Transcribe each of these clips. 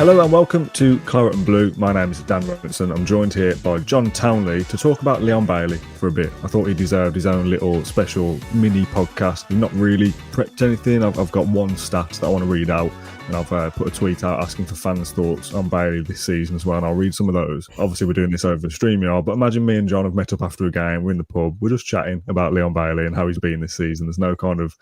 Hello and welcome to Claret and Blue. My name is Dan Robinson. I'm joined here by John Townley to talk about Leon Bailey for a bit. I thought he deserved his own little special mini podcast. We've not really prepped anything. I've got one stat that I want to read out, and I've put a tweet out asking for fans' thoughts on Bailey this season as well, and I'll read some of those. Obviously, we're doing this over StreamYard, but imagine me and John have met up after a game. We're in the pub. We're just chatting about Leon Bailey and how he's been this season. There's no kind of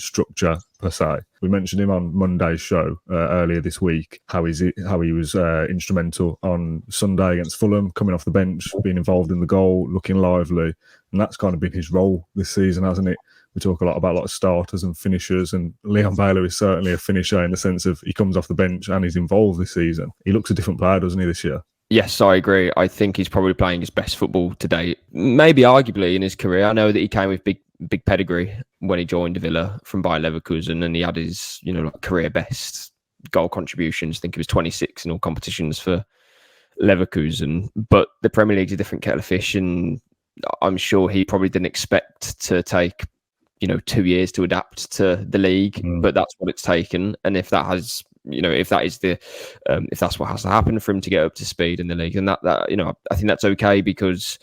structure per se. We mentioned him on Monday's show earlier this week, how he was instrumental on Sunday against Fulham, coming off the bench, being involved in the goal, looking lively. And that's kind of been his role this season, hasn't it? We talk a lot about starters and finishers, and Leon Bailey is certainly a finisher in the sense of he comes off the bench and he's involved this season. He looks a different player, doesn't he, this year? Yes, I agree. I think he's probably playing his best football today, maybe arguably in his career. I know that he came with big pedigree when he joined Villa from Bayer Leverkusen, and he had his career best goal contributions. I think he was 26 in all competitions for Leverkusen. But the Premier League's a different kettle of fish, and I'm sure he probably didn't expect to take 2 years to adapt to the league, but that's what it's taken. And if that has, if that's what has to happen for him to get up to speed in the league, and that I think that's okay, because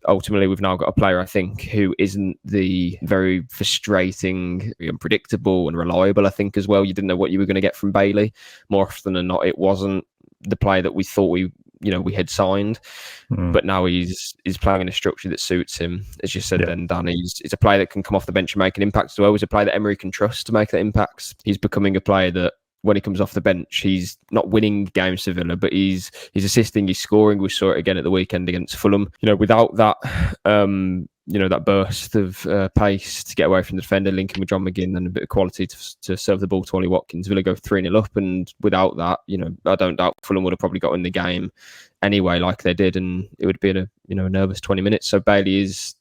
ultimately we've now got a player, I think, who isn't the very frustrating, unpredictable and reliable, I think, as well. You didn't know what you were going to get from Bailey. More often than not, it wasn't the player that we thought we had signed, but now he's playing in a structure that suits him. As you said, then Dan, he's a player that can come off the bench and make an impact as well. He's a player that Emery can trust to make that impact. He's becoming a player that when he comes off the bench, he's not winning games for Villa, but he's assisting, he's scoring. We saw it again at the weekend against Fulham. Without that, that burst of pace to get away from the defender, linking with John McGinn, and a bit of quality to serve the ball to Ollie Watkins, Villa go 3-0 up. And without that, I don't doubt Fulham would have probably got in the game anyway, like they did, and it would be a nervous 20 minutes. So Bailey is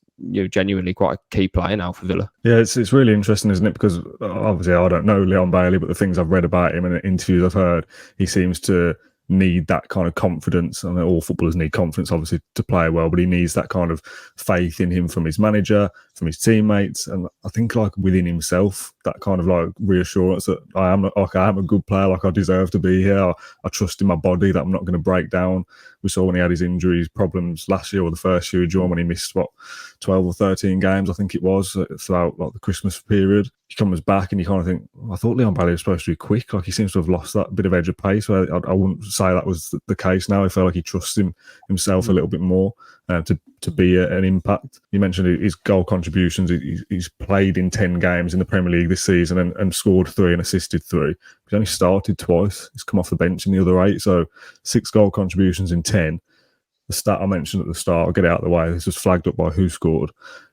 genuinely quite a key player now for Villa. Yeah, it's really interesting, isn't it? Because obviously I don't know Leon Bailey, but the things I've read about him and the interviews I've heard, he seems to need that kind of confidence. I mean, all footballers need confidence, obviously, to play well, but he needs that kind of faith in him from his manager, from his teammates, and I think within himself, that kind of reassurance that I am a good player, I deserve to be here. I trust in my body that I'm not going to break down. We saw when he had his injuries problems last year, or the first year he joined, when he missed 12 or 13 games, I think it was, throughout the Christmas period. He comes back and you kind of think, I thought Leon Bailey was supposed to be quick. He seems to have lost that bit of edge of pace. So I wouldn't say that was the case now. I feel like he trusts himself a little bit more to be an impact. You mentioned his goal contributions. He's played in 10 games in the Premier League this season and scored 3 and assisted 3. He's only started twice. He's come off the bench in the other 8. So 6 goal contributions in 10. The stat I mentioned at the start, I'll get it out of the way. This was flagged up by Who Scored.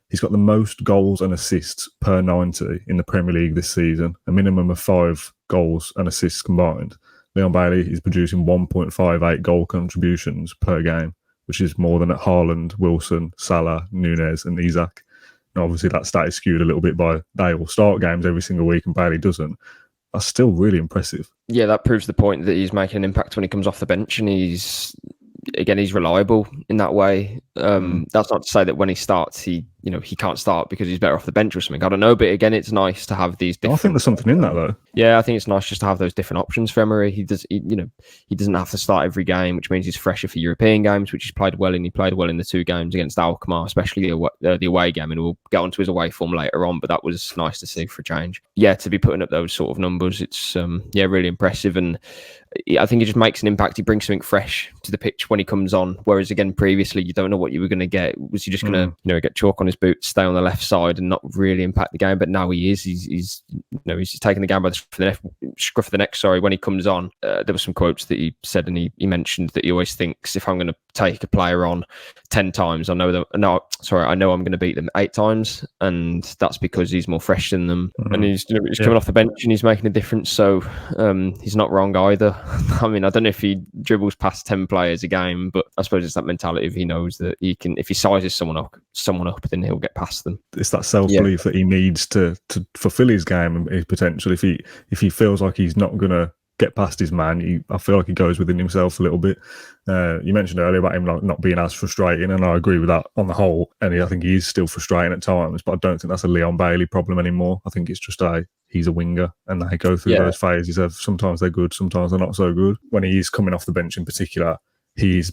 He's got the most goals and assists per 90 in the Premier League this season, a minimum of 5 goals and assists combined. Leon Bailey is producing 1.58 goal contributions per game, which is more than at Haaland, Wilson, Salah, Nunez and Isak. And obviously that stat is skewed a little bit by they all start games every single week and Bailey doesn't. That's still really impressive. Yeah, that proves the point that he's making an impact when he comes off the bench, and he's reliable in that way. That's not to say that when he starts, he can't start because he's better off the bench or something. I don't know, but again, it's nice to have these different... I think there's something in that, though. Yeah, I think it's nice just to have those different options for Emery. He doesn't have to start every game, which means he's fresher for European games, which he's played well in. He played well in the 2 games against Alkmaar, especially the away game, and we'll get onto his away form later on, but that was nice to see for a change. Yeah, to be putting up those sort of numbers, it's really impressive, and I think he just makes an impact. He brings something fresh to the pitch when he comes on, whereas again, previously, you don't know what you were going to get. Was he just going to get chalk on his boots, stay on the left side and not really impact the game? But now he is. He's taking the game by the scruff of the neck. Sorry, when he comes on, there were some quotes that he said, and he mentioned that he always thinks, if I'm going to take a player on 10 times, I know I'm going to beat them 8 times, and that's because he's more fresh than them. And he's coming off the bench and he's making a difference. So he's not wrong either. I mean, I don't know if he dribbles past 10 players a game, but I suppose it's that mentality of he knows that he can, if he sizes someone up, then he'll get past them. It's that self-belief that he needs to fulfill his game and his potential. If he feels like he's not going to get past his man. I feel like he goes within himself a little bit. You mentioned earlier about him not being as frustrating, and I agree with that on the whole. And I think he is still frustrating at times, but I don't think that's a Leon Bailey problem anymore. I think it's just he's a winger, and they go through those phases of sometimes they're good, sometimes they're not so good. When he is coming off the bench in particular, he is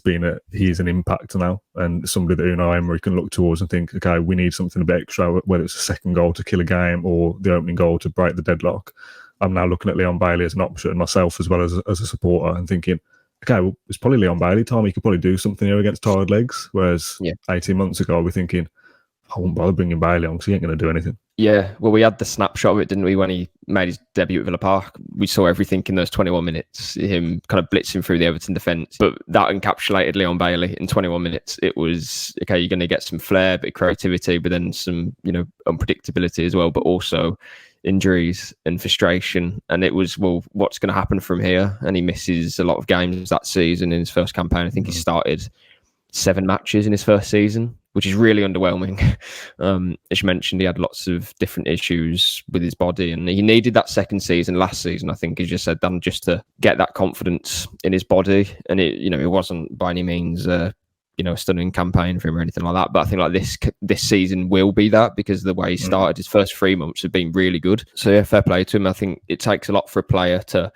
an impact now, and somebody that Unai Emery can look towards and think, okay, we need something a bit extra, whether it's a second goal to kill a game or the opening goal to break the deadlock. I'm now looking at Leon Bailey as an option myself, as well as a supporter, and thinking, okay, well, it's probably Leon Bailey time. He could probably do something here against tired legs. Whereas 18 months ago, we're thinking, I won't bother bringing Bailey on because he ain't going to do anything. Yeah, well, we had the snapshot of it, didn't we, when he made his debut at Villa Park? We saw everything in those 21 minutes, him kind of blitzing through the Everton defence. But that encapsulated Leon Bailey in 21 minutes. It was, okay, you're going to get some flair, bit of creativity, but then some, unpredictability as well, but also injuries and frustration. And it was, well, what's going to happen from here? And he misses a lot of games that season in his first campaign. I think he started 7 matches in his first season, which is really underwhelming. As you mentioned, he had lots of different issues with his body, and he needed that second season last season, I think, as you said, Dan, just to get that confidence in his body. And it wasn't by any means a stunning campaign for him or anything like that. But I think like this season will be that, because the way he started, his first 3 months have been really good. So yeah, fair play to him. I think it takes a lot for a player to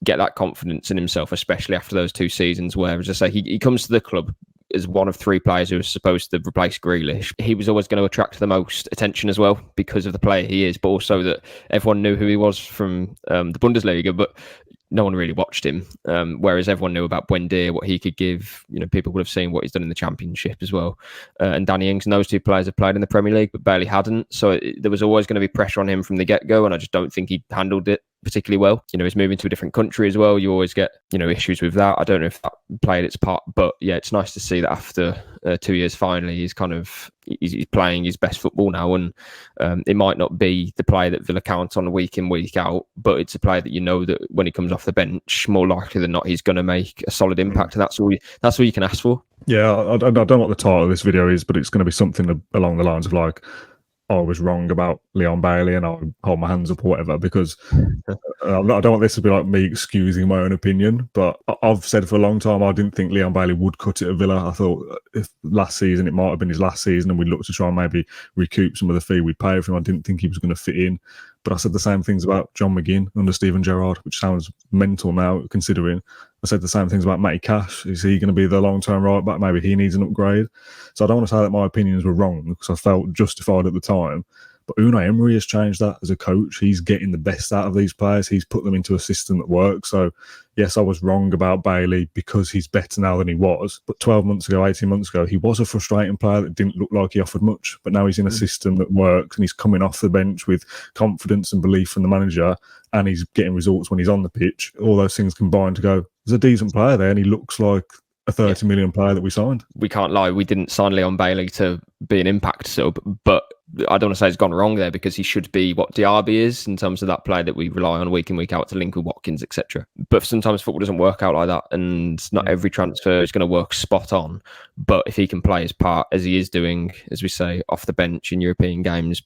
get that confidence in himself, especially after those 2 seasons where, as I say, he comes to the club as one of 3 players who was supposed to replace Grealish. He was always going to attract the most attention as well because of the player he is, but also that everyone knew who he was from the Bundesliga, but no one really watched him. Whereas everyone knew about Buendia, what he could give. People would have seen what he's done in the Championship as well. And Danny Ings and those 2 players have played in the Premier League, but Bailey hadn't. So there was always going to be pressure on him from the get-go, and I just don't think he handled it particularly well. He's moving to a different country as well. You always get, issues with that. I don't know if that played its part, but yeah, it's nice to see that after 2 years, finally, he's playing his best football now. And it might not be the player that Villa count on week in, week out, but it's a player that that when he comes off the bench, more likely than not, he's going to make a solid impact. And that's all you can ask for. Yeah, I don't know what the title of this video is, but it's going to be something along the lines of like, I was wrong about Leon Bailey and I'll hold my hands up or whatever, because I don't want this to be like me excusing my own opinion, but I've said for a long time I didn't think Leon Bailey would cut it at Villa. I thought if last season, it might have been his last season and we'd look to try and maybe recoup some of the fee we'd pay for him. I didn't think he was going to fit in. But I said the same things about John McGinn under Steven Gerrard, which sounds mental now considering. I said the same things about Matty Cash. Is he going to be the long-term right back? Maybe he needs an upgrade. So I don't want to say that my opinions were wrong because I felt justified at the time. But Unai Emery has changed that as a coach. He's getting the best out of these players. He's put them into a system that works. So, yes, I was wrong about Bailey because he's better now than he was. But 12 months ago, 18 months ago, he was a frustrating player that didn't look like he offered much. But now he's in a system that works and he's coming off the bench with confidence and belief from the manager, and he's getting results when he's on the pitch. All those things combined to go, there's a decent player there and he looks like a 30 million player that we signed. We can't lie, we didn't sign Leon Bailey to be an impact sub, but I don't want to say it's gone wrong there because he should be what Diaby is in terms of that player that we rely on week in, week out to link with Watkins, etc. But sometimes football doesn't work out like that, and not every transfer is going to work spot on. But if he can play his part as he is doing, as we say, off the bench in European games,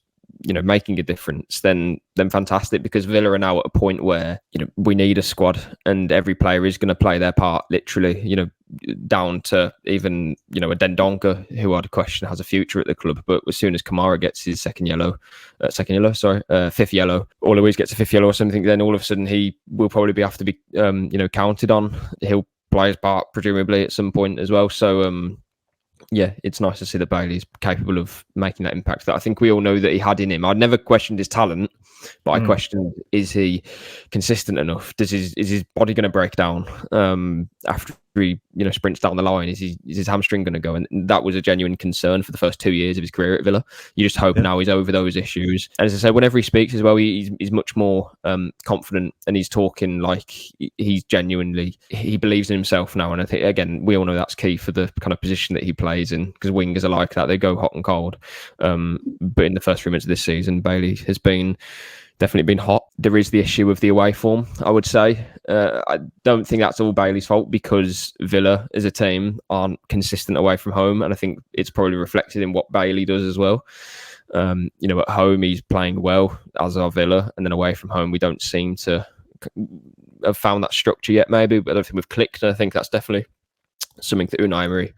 making a difference, then fantastic, because Villa are now at a point where, we need a squad and every player is going to play their part, literally, down to even, a Dendonka, who I'd question has a future at the club. But as soon as Kamara gets his fifth yellow, or Luiz gets a 5th yellow or something, then all of a sudden he will probably have to be, counted on. He'll play his part presumably at some point as well. So, yeah, it's nice to see that Bailey's capable of making that impact that I think we all know that he had in him. I'd never questioned his talent, but I questioned, is he consistent enough? Is his body going to break down after he sprints down the line? Is his hamstring going to go? And that was a genuine concern for the first 2 years of his career at Villa. You just hope now he's over those issues. And as I said, whenever he speaks as well, he's much more confident, and he's talking like he believes in himself now. And I think, again, we all know that's key for the kind of position that he plays in, because wingers are like that. They go hot and cold. But in the first 3 minutes of this season, Bailey has definitely been hot. There is the issue of the away form, I would say. I don't think that's all Bailey's fault, because Villa as a team aren't consistent away from home, and I think it's probably reflected in what Bailey does as well. At home he's playing well, as are Villa, and then away from home we don't seem to have found that structure yet, maybe, but I don't think we've clicked. And I think that's definitely something that Unai Emery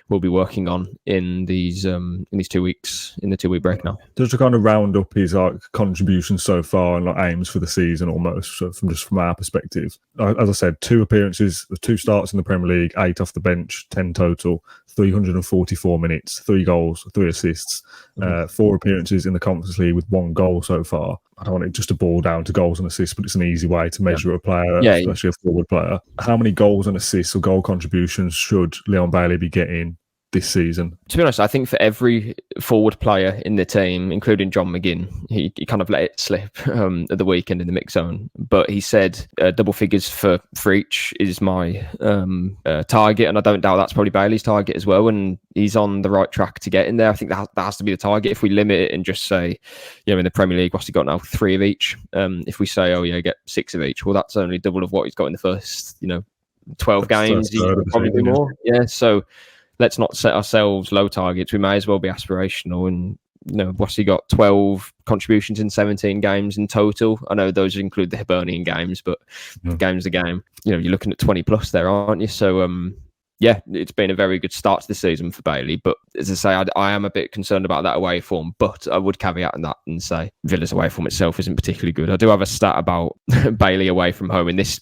will be working on in these 2 weeks, in the 2 week break now. Just to kind of round up his contributions so far and aims for the season almost, so from our perspective. As I said, 2 appearances, 2 starts in the Premier League, 8 off the bench, 10 total, 344 minutes, 3 goals, 3 assists, 4 appearances in the Conference League with 1 goal so far. I don't want it just to boil down to goals and assists, but it's an easy way to measure a player, especially a forward player. How many goals and assists or goal contributions should Leon Bailey be getting this season? To be honest, I think for every forward player in the team, including John McGinn, he kind of let it slip at the weekend in the mix zone. But he said double figures for each is my target, and I don't doubt that's probably Bailey's target as well. And he's on the right track to get in there. I think that has to be the target. If we limit it and just say, in the Premier League, what's he got now? 3 of each. If we say, get 6 of each, well, that's only double of what he's got in the first, 12 games. He probably do more. Yeah, so let's not set ourselves low targets. We may as well be aspirational. And, what's he got? 12 contributions in 17 games in total. I know those include the Hibernian games, but game's a game. You're looking at 20 plus there, aren't you? So, it's been a very good start to the season for Bailey. But as I say, I am a bit concerned about that away form. But I would caveat in that and say Villa's away form itself isn't particularly good. I do have a stat about Bailey away from home, and this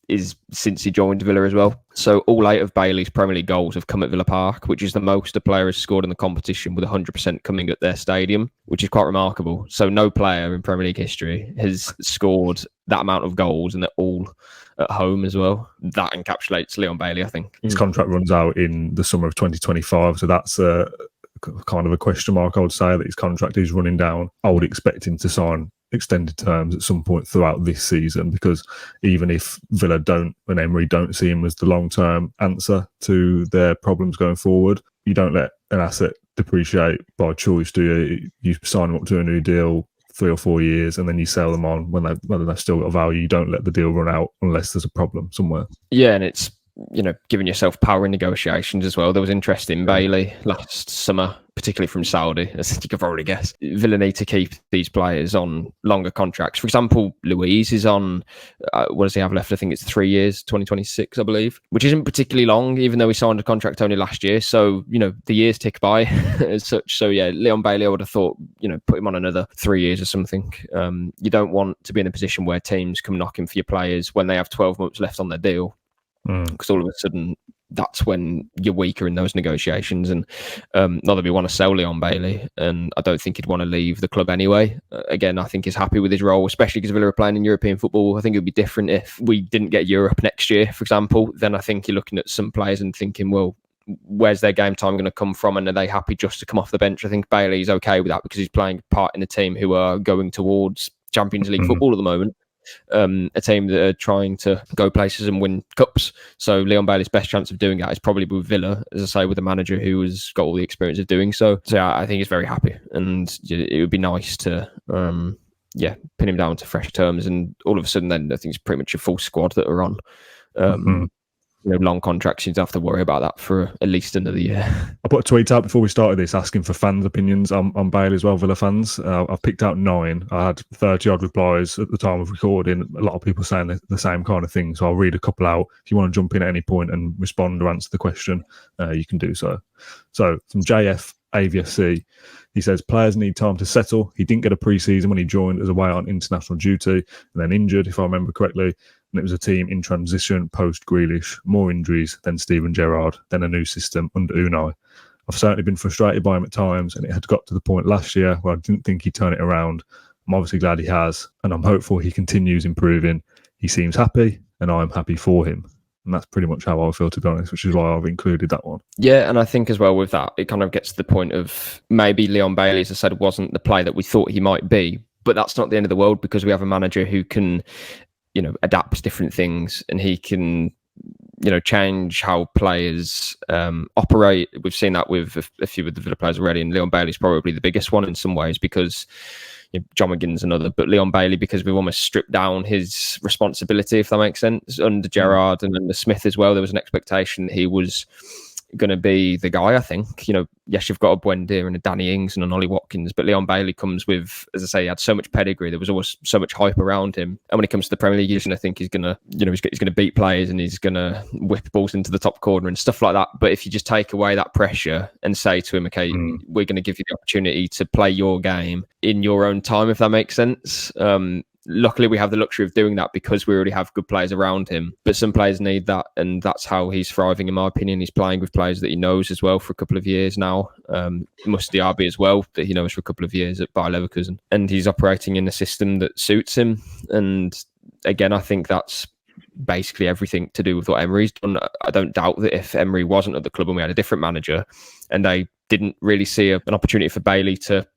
is since he joined Villa as well. So all 8 of Bailey's Premier League goals have come at Villa Park, which is the most a player has scored in the competition, with 100% coming at their stadium, which is quite remarkable. So no player in Premier League history has scored that amount of goals, and they're all at home as well. That encapsulates Leon Bailey, I think. His contract runs out in the summer of 2025, so that's kind of a question mark. I would say that his contract is running down. I would expect him to sign extended terms at some point throughout this season, because even if Villa and Emery don't see him as the long-term answer to their problems going forward, you don't let an asset depreciate by choice, do you? You sign them up to a new deal 3 or 4 years, and then you sell them on when they've still got value. You don't let the deal run out unless there's a problem somewhere. Yeah, and it's giving yourself power in negotiations as well. There was interest in Bailey last summer, particularly from Saudi, as you can probably guess. Villa need to keep these players on longer contracts. For example, Luiz is on, what does he have left? I think it's 3 years, 2026, I believe, which isn't particularly long, even though he signed a contract only last year. So, the years tick by as such. So, Leon Bailey, I would have thought, put him on another 3 years or something. You don't want to be in a position where teams come knocking for your players when they have 12 months left on their deal. Because all of a sudden that's when you're weaker in those negotiations. And not that we want to sell Leon Bailey, and I don't think he'd want to leave the club anyway. Again, I think he's happy with his role, especially because Villa are playing in European football. I think it would be different if we didn't get Europe next year, for example. Then I think you're looking at some players and thinking, well, where's their game time going to come from, and are they happy just to come off the bench? I think Bailey's okay with that because he's playing part in a team who are going towards Champions League football at the moment. A team that are trying to go places and win cups. So Leon Bailey's best chance of doing that is probably with Villa, as I say, with a manager who has got all the experience of doing so. So I think he's very happy, and it would be nice to pin him down to fresh terms. And all of a sudden then I think it's pretty much a full squad that are on long contracts. You don't have to worry about that for at least another year. I put a tweet out before we started this asking for fans' opinions on Bailey as well, Villa fans. I've picked out 9. I had 30 odd replies at the time of recording. A lot of people saying the same kind of thing. So I'll read a couple out. If you want to jump in at any point and respond or answer the question, you can do so. So from JF AVSC, he says players need time to settle. He didn't get a pre-season when he joined as away on international duty, and then injured, if I remember correctly. And it was a team in transition post-Grealish, more injuries than Steven Gerrard, then a new system under Unai. I've certainly been frustrated by him at times, and it had got to the point last year where I didn't think he'd turn it around. I'm obviously glad he has, and I'm hopeful he continues improving. He seems happy, and I'm happy for him. And that's pretty much how I feel, to be honest, which is why I've included that one. Yeah, and I think as well with that, it kind of gets to the point of maybe Leon Bailey, as I said, wasn't the player that we thought he might be, but that's not the end of the world, because we have a manager who can adapts different things, and he can, change how players operate. We've seen that with a few of the Villa players already, and Leon Bailey's probably the biggest one in some ways, because John McGinn's another, but Leon Bailey, because we've almost stripped down his responsibility, if that makes sense. Under Gerrard and under Smith as well, there was an expectation that he was going to be the guy, I think. Yes, you've got a Buendia and a Danny Ings and an Ollie Watkins, but Leon Bailey comes with, as I say, he had so much pedigree. There was always so much hype around him. And when it comes to the Premier League, you're going to think he's going to, he's going to beat players and he's going to whip balls into the top corner and stuff like that. But if you just take away that pressure and say to him, okay, we're going to give you the opportunity to play your game in your own time, if that makes sense. Luckily, we have the luxury of doing that because we already have good players around him. But some players need that, and that's how he's thriving, in my opinion. He's playing with players that he knows as well for a couple of years now. Must Diaby as well, that he knows for a couple of years at Bayer Leverkusen. And he's operating in a system that suits him. And again, I think that's basically everything to do with what Emery's done. I don't doubt that if Emery wasn't at the club and we had a different manager and they didn't really see an opportunity for Bailey to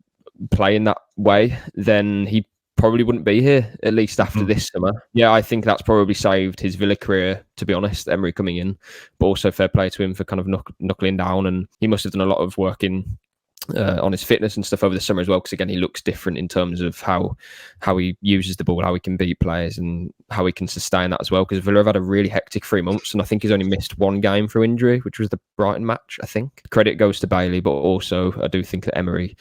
play in that way, then he probably wouldn't be here, at least after this summer. Yeah, I think that's probably saved his Villa career, to be honest, Emery coming in. But also fair play to him for kind of knuckling down. And he must have done a lot of work on his fitness and stuff over the summer as well, because again, he looks different in terms of how he uses the ball, how he can beat players and how he can sustain that as well, because Villa have had a really hectic 3 months and I think he's only missed one game through injury, which was the Brighton match, I think. Credit goes to Bailey, but also I do think that Emery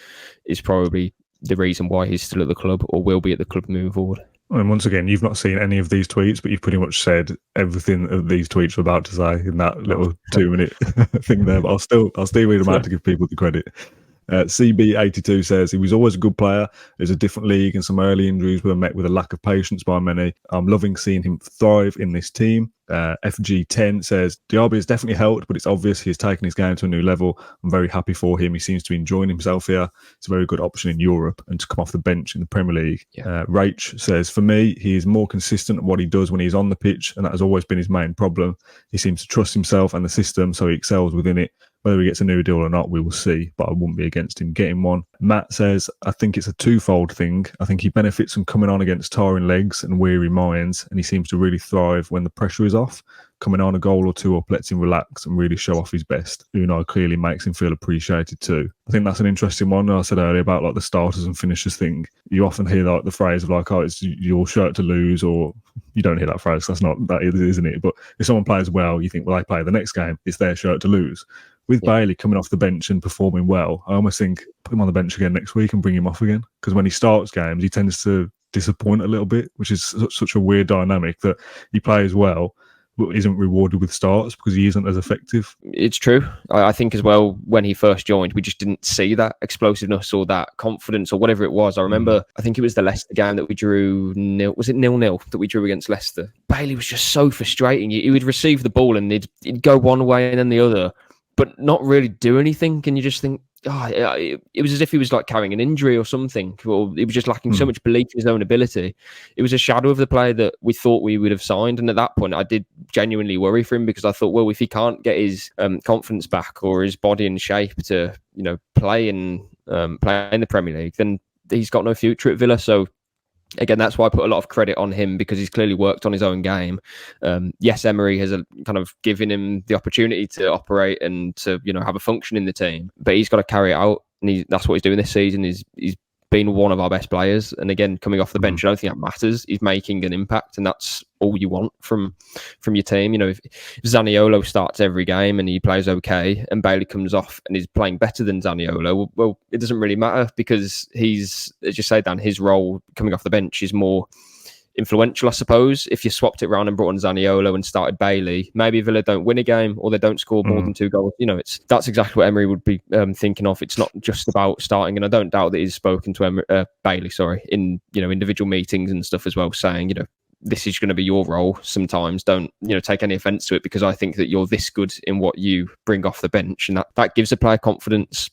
is probably the reason why he's still at the club or will be at the club moving forward. And once again, you've not seen any of these tweets, but you've pretty much said everything that these tweets were about to say in that little 2-minute thing there. But I'll still read them out to give people the credit. CB82 says he was always a good player. There's a different league and some early injuries were met with a lack of patience by many. I'm loving seeing him thrive in this team. FG10 says Diaby has definitely helped, but it's obvious he has taken his game to a new level. I'm very happy for him. He seems to be enjoying himself here. It's a very good option in Europe and to come off the bench in the Premier League. Rach says, for me, he is more consistent at what he does when he's on the pitch, and that has always been his main problem. He seems to trust himself and the system, so he excels within it. Whether he gets a new deal or not, we will see, but I wouldn't be against him getting one. Matt says, I think it's a twofold thing. I think he benefits from coming on against tiring legs and weary minds, and he seems to really thrive when the pressure is off. Coming on a goal or two up lets him relax and really show off his best. Unai clearly makes him feel appreciated too. I think that's an interesting one. I said earlier about like the starters and finishers thing. You often hear like the phrase of like, oh, it's your shirt to lose, or you don't hear that phrase. That's not that, isn't it? But if someone plays well, you think, well, they play the next game. It's their shirt to lose. With Bailey coming off the bench and performing well, I almost think put him on the bench again next week and bring him off again. Because when he starts games, he tends to disappoint a little bit, which is such a weird dynamic that he plays well, but isn't rewarded with starts because he isn't as effective. It's true. I think as well, when he first joined, we just didn't see that explosiveness or that confidence or whatever it was. I remember, I think it was the Leicester game that we drew 0-0 that we drew against Leicester. Bailey was just so frustrating. He would receive the ball and he'd go one way and then the other, but not really do anything. And you just think, it was as if he was like carrying an injury or something, or he was just lacking so much belief in his own ability. It was a shadow of the player that we thought we would have signed. And at that point, I did genuinely worry for him because I thought, well, if he can't get his confidence back or his body in shape to, play in the Premier League, then he's got no future at Villa. So again, that's why I put a lot of credit on him because he's clearly worked on his own game. Yes, Emery has kind of given him the opportunity to operate and to have a function in the team, but he's got to carry it out, and that's what he's doing this season. He's been one of our best players, and again, coming off the bench, I don't think that matters. He's making an impact, and that's all you want from your team. If Zaniolo starts every game and he plays okay, and Bailey comes off and he's playing better than Zaniolo, well, it doesn't really matter because he's, as you say, Dan, his role coming off the bench is more influential, I suppose. If you swapped it around and brought in Zaniolo and started Bailey, maybe Villa don't win a game or they don't score more than 2 goals. That's exactly what Emery would be thinking of. It's not just about starting, and I don't doubt that he's spoken to Bailey, in individual meetings and stuff as well, saying, this is going to be your role sometimes. Don't, take any offence to it because I think that you're this good in what you bring off the bench, and that gives a player confidence.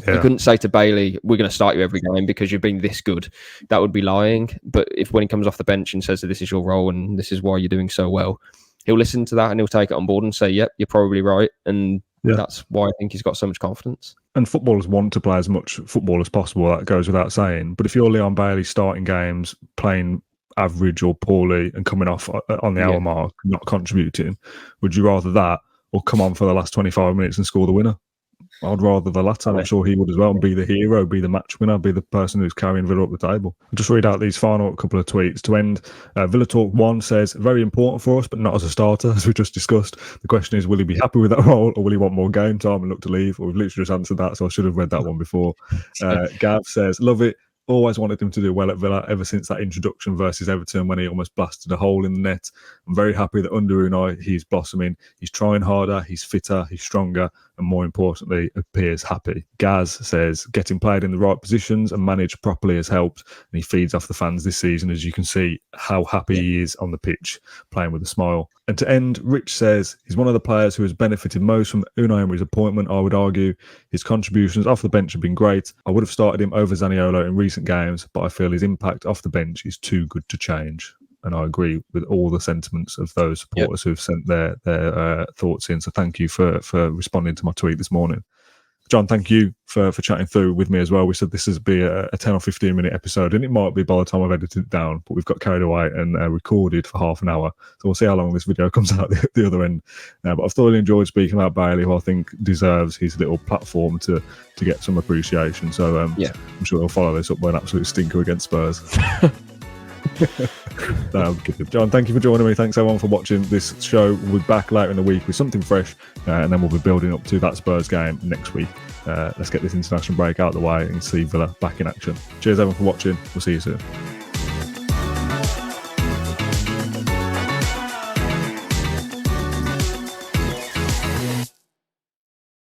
Yeah. You couldn't say to Bailey, we're going to start you every game because you've been this good. That would be lying. But when he comes off the bench and says that this is your role and this is why you're doing so well, he'll listen to that and he'll take it on board and say, yep, you're probably right. And that's why I think he's got so much confidence. And footballers want to play as much football as possible. That goes without saying. But if you're Leon Bailey starting games, playing average or poorly and coming off on the hour mark, not contributing, would you rather that or come on for the last 25 minutes and score the winner? I'd rather the latter. I'm sure he would as well, and be the hero, be the match winner, be the person who's carrying Villa up the table. I'll just read out these final couple of tweets to end. Villa Talk 1 says, very important for us, but not as a starter, as we just discussed. The question is, will he be happy with that role, or will he want more game time and look to leave? Well, we've literally just answered that, so I should have read that one before. Gav says, love it. Always wanted him to do well at Villa ever since that introduction versus Everton when he almost blasted a hole in the net. I'm very happy that under Unai he's blossoming. He's trying harder, he's fitter, he's stronger, and more importantly, appears happy. Gaz says, getting played in the right positions and managed properly has helped, and he feeds off the fans this season. As you can see how happy he is on the pitch, playing with a smile. And to end, Rich says, he's one of the players who has benefited most from Unai Emery's appointment, I would argue. His contributions off the bench have been great. I would have started him over Zaniolo in recent games, but I feel his impact off the bench is too good to change. And I agree with all the sentiments of those supporters who've sent their thoughts in. So thank you for responding to my tweet this morning. John, thank you for chatting through with me as well. We said this would be a 10 or 15 minute episode, and it might be by the time I've edited it down, but we've got carried away and recorded for half an hour. So we'll see how long this video comes out the other end. But I've thoroughly enjoyed speaking about Bailey, who I think deserves his little platform to get some appreciation. So I'm sure he'll follow this up by an absolute stinker against Spurs. John, thank you for joining me. Thanks everyone for watching this show. We'll be back later in the week with something fresh, and then we'll be building up to that Spurs game next week. Let's get this international break out of the way and see Villa back in action. Cheers everyone for watching. We'll see you soon.